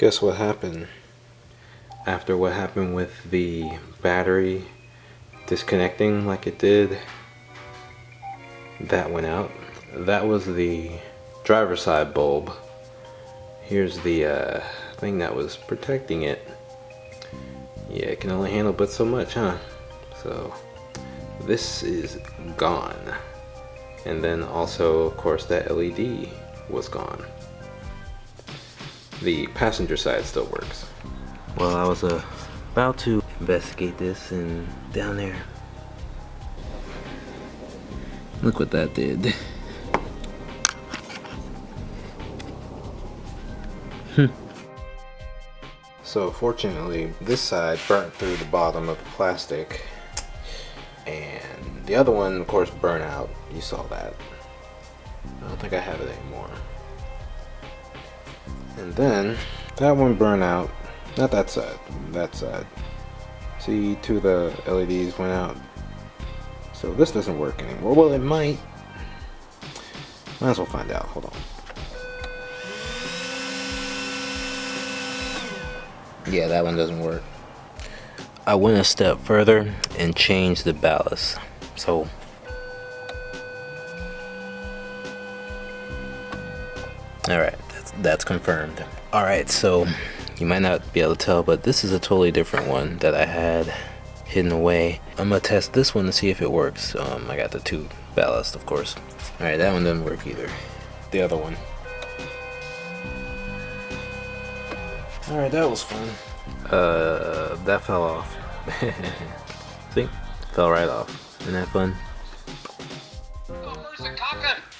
Guess what happened after what happened with the battery disconnecting like it did? That went out. That was the driver's side bulb. Here's the thing that was protecting it. Yeah, it can only handle but so much, huh? So this is gone. And then also, of course, that LED was gone. The passenger side still works. Well, I was about to investigate this, and down there, look what that did. So fortunately, this side burnt through the bottom of the plastic, and the other one, of course, burnt out. You saw that. I don't think I have it anymore. And then that one burned out. Not that side, that side. See, two of the LEDs went out. So this doesn't work anymore. Well, it might. Might as well find out. Hold on. Yeah, that one doesn't work. I went a step further and changed the ballast. So alright, that's confirmed. Alright, so you might not be able to tell, but this is a totally different one that I had hidden away. I'm gonna test this one to see if it works. I got the two ballast, of course. Alright, that one doesn't work either. The other one. Alright, that was fun. That fell off. See? Fell right off. Isn't that fun?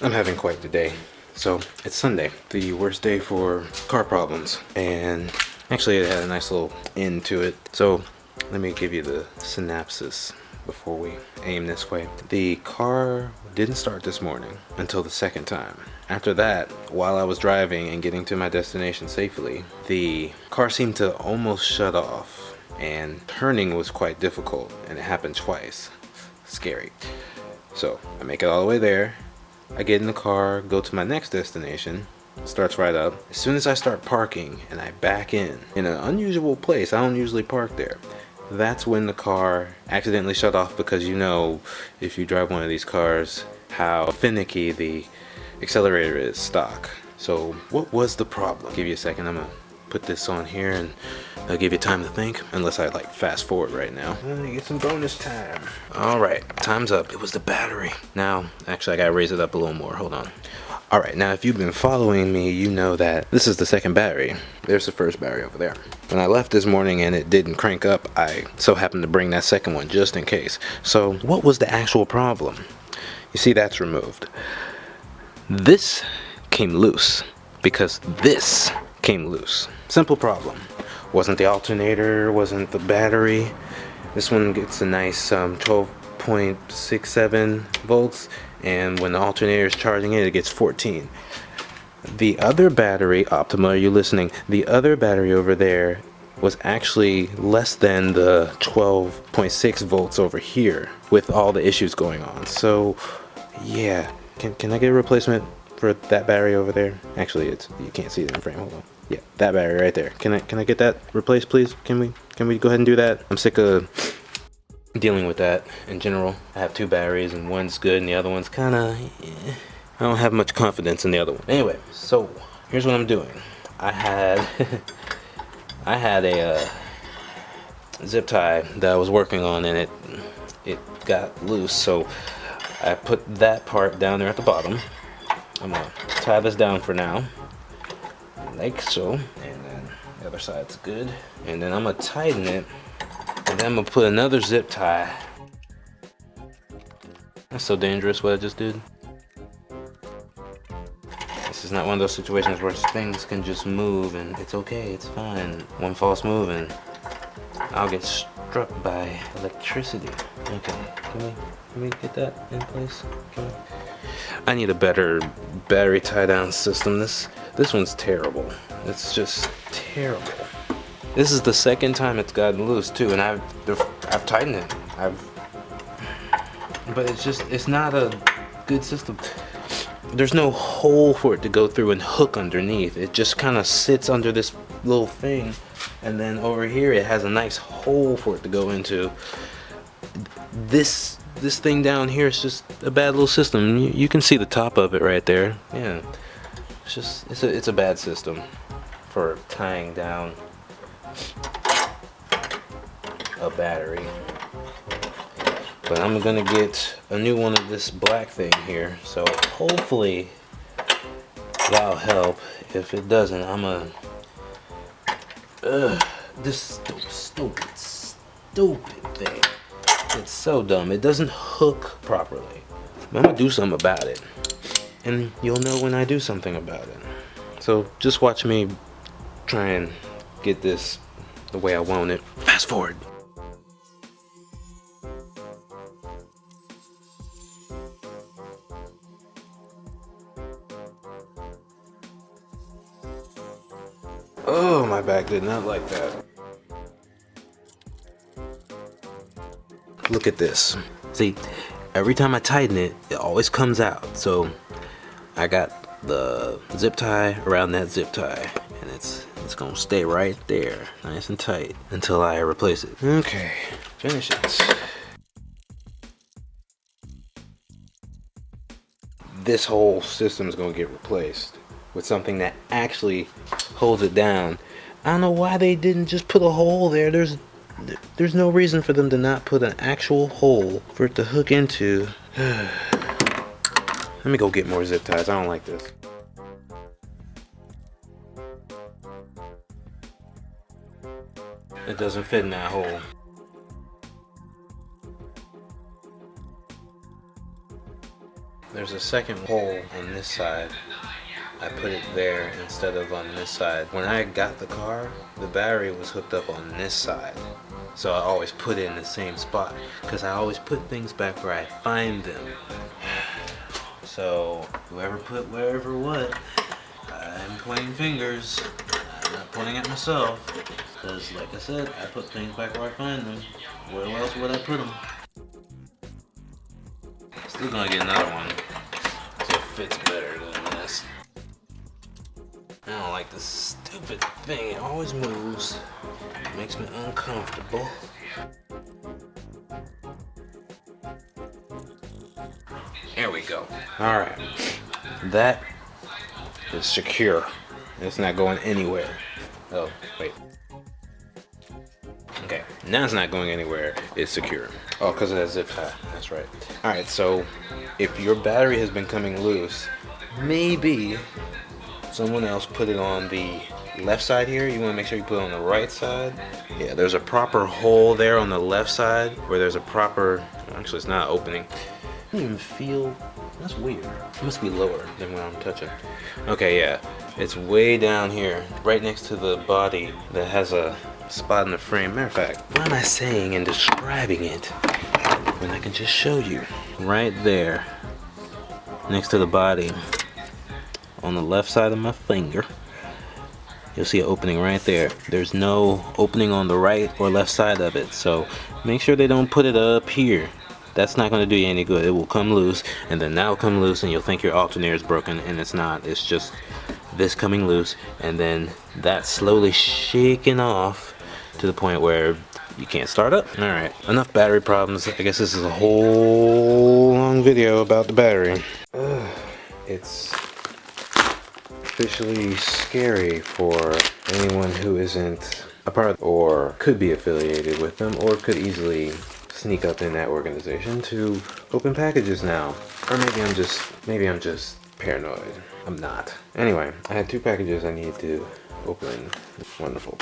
I'm having quite the day. So, it's Sunday, the worst day for car problems. And actually it had a nice little end to it. So, let me give you the synopsis before we aim this way. The car didn't start this morning until the second time. After that, while I was driving and getting to my destination safely, the car seemed to almost shut off, and turning was quite difficult, and it happened twice. Scary. So I make it all the way there, I get in the car, go to my next destination, starts right up. As soon as I start parking and I back in an unusual place, I don't usually park there, that's when the car accidentally shut off, because you know, if you drive one of these cars, how finicky the accelerator is stock. So what was the problem? Give you a second, I'm gonna put this on here and I'll give you time to think, unless I like fast forward right now. You get some bonus time. Alright, time's up. It was the battery. Now, actually I gotta raise it up a little more, hold on. Alright, now if you've been following me, you know that this is the second battery. There's the first battery over there. When I left this morning and it didn't crank up, I so happened to bring that second one just in case. So what was the actual problem? You see, that's removed. This came loose because this came loose. Simple problem. Wasn't the alternator, wasn't the battery. This one gets a nice 12.67 volts, and when the alternator is charging it, it gets 14. The other battery, Optima, are you listening? The other battery over there was actually less than the 12.6 volts over here with all the issues going on. So yeah, can I get a replacement for that battery over there? Actually, you can't see it in the frame. Hold on. Yeah, that battery right there. Can I get that replaced, please? Can we go ahead and do that? I'm sick of dealing with that in general. I have two batteries and one's good and the other one's kind of I don't have much confidence in the other one. Anyway, so here's what I'm doing. I had a zip tie that I was working on, and it got loose, so I put that part down there at the bottom. I'm gonna tie this down for now, like so, and then the other side's good. And then I'm gonna tighten it, and then I'm gonna put another zip tie. That's so dangerous what I just did. This is not one of those situations where things can just move and it's okay, it's fine. One false move and I'll get struck by electricity. Okay, can we get that in place? I need a better battery tie-down system. This one's terrible. It's just terrible. This is the second time it's gotten loose too, and I've tightened it. But it's not a good system. there's no hole for it to go through and hook underneath. It just kind of sits under this little thing, and then over here it has a nice hole for it to go into. This thing down here is just a bad little system. You can see the top of it right there. Yeah, it's a bad system for tying down a battery. But I'm gonna get a new one of this black thing here, so hopefully that'll help. If it doesn't, I'm gonna this stupid thing. It's so dumb. It doesn't hook properly. But I'm gonna do something about it, and you'll know when I do something about it. So just watch me try and get this the way I want it. Fast forward. Oh, my back did not like that. Look at this. See, every time I tighten it, it always comes out. So I got the zip tie around that zip tie, and it's gonna stay right there, nice and tight, until I replace it. Okay, finish it. This whole system is gonna get replaced with something that actually holds it down. I don't know why they didn't just put a hole there. There's no reason for them to not put an actual hole for it to hook into. Let me go get more zip ties. I don't like this. It doesn't fit in that hole. There's a second hole on this side. I put it there instead of on this side. When I got the car, the battery was hooked up on this side. So I always put it in the same spot, because I always put things back where I find them. So whoever put wherever what, I'm pointing fingers. I'm not pointing at myself, because like I said, I put things back where I find them. Where else would I put them? Still gonna get another one, so it fits better than this. I don't like this stupid thing. It always moves. It makes me uncomfortable. There we go. Alright. That is secure. It's not going anywhere. Oh, wait. Okay, now it's not going anywhere. It's secure. Oh, because of that zip tie. That's right. Alright, so if your battery has been coming loose, maybe someone else put it on the left side here. You want to make sure you put it on the right side. Yeah, there's a proper hole there on the left side where there's a proper, actually it's not opening. I don't even feel, that's weird. It must be lower than what I'm touching. Okay, yeah, it's way down here, right next to the body that has a spot in the frame. Matter of fact, what am I saying and describing it when I can just show you? Right there, next to the body, on the left side of my finger, you'll see an opening right there. There's no opening on the right or left side of it, so make sure they don't put it up here. That's not going to do you any good. It will come loose, and then that'll come loose, and you'll think your alternator is broken, and it's not. It's just this coming loose, and then that slowly shaking off to the point where you can't start up. Alright, enough battery problems. I guess this is a whole long video about the battery. It's officially scary for anyone who isn't a part or could be affiliated with them, or could easily sneak up in that organization to open packages now. Or maybe I'm just paranoid. I'm not. Anyway, I had 2 packages I needed to open. Wonderful.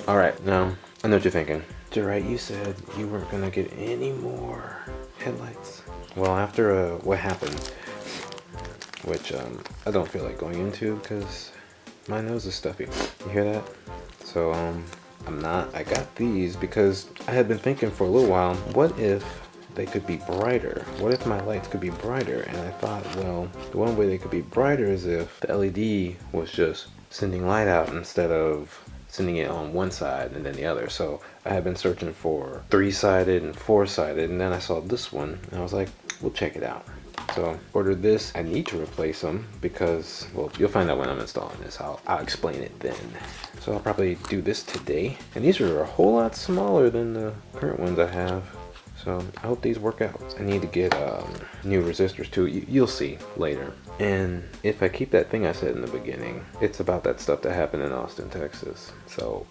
Alright, now I know what you're thinking. jGRite, you said you weren't gonna get any more headlights. Well, after what happened, which I don't feel like going into because my nose is stuffy. You hear that? So I got these because I had been thinking for a little while, what if they could be brighter? What if my lights could be brighter? And I thought, well, the one way they could be brighter is if the LED was just sending light out instead of sending it on one side and then the other. So I had been searching for 3-sided and 4-sided, and then I saw this one and I was like, we'll check it out. So ordered this. I need to replace them because, well, you'll find out when I'm installing this. I'll explain it then. So I'll probably do this today. And these are a whole lot smaller than the current ones I have. So I hope these work out. I need to get new resistors too. You'll see later. And if I keep that thing I said in the beginning, it's about that stuff that happened in Austin, Texas. So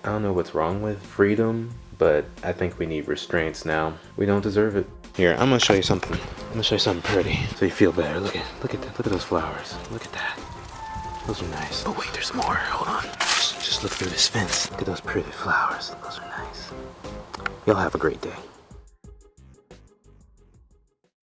I don't know what's wrong with freedom, but I think we need restraints now. We don't deserve it. Here, I'm gonna show you something. I'm gonna show you something pretty, so you feel better. Look at that. Look at those flowers. Look at that. Those are nice. Oh wait, there's more. Hold on. Just look through this fence. Look at those pretty flowers. Those are nice. Y'all have a great day.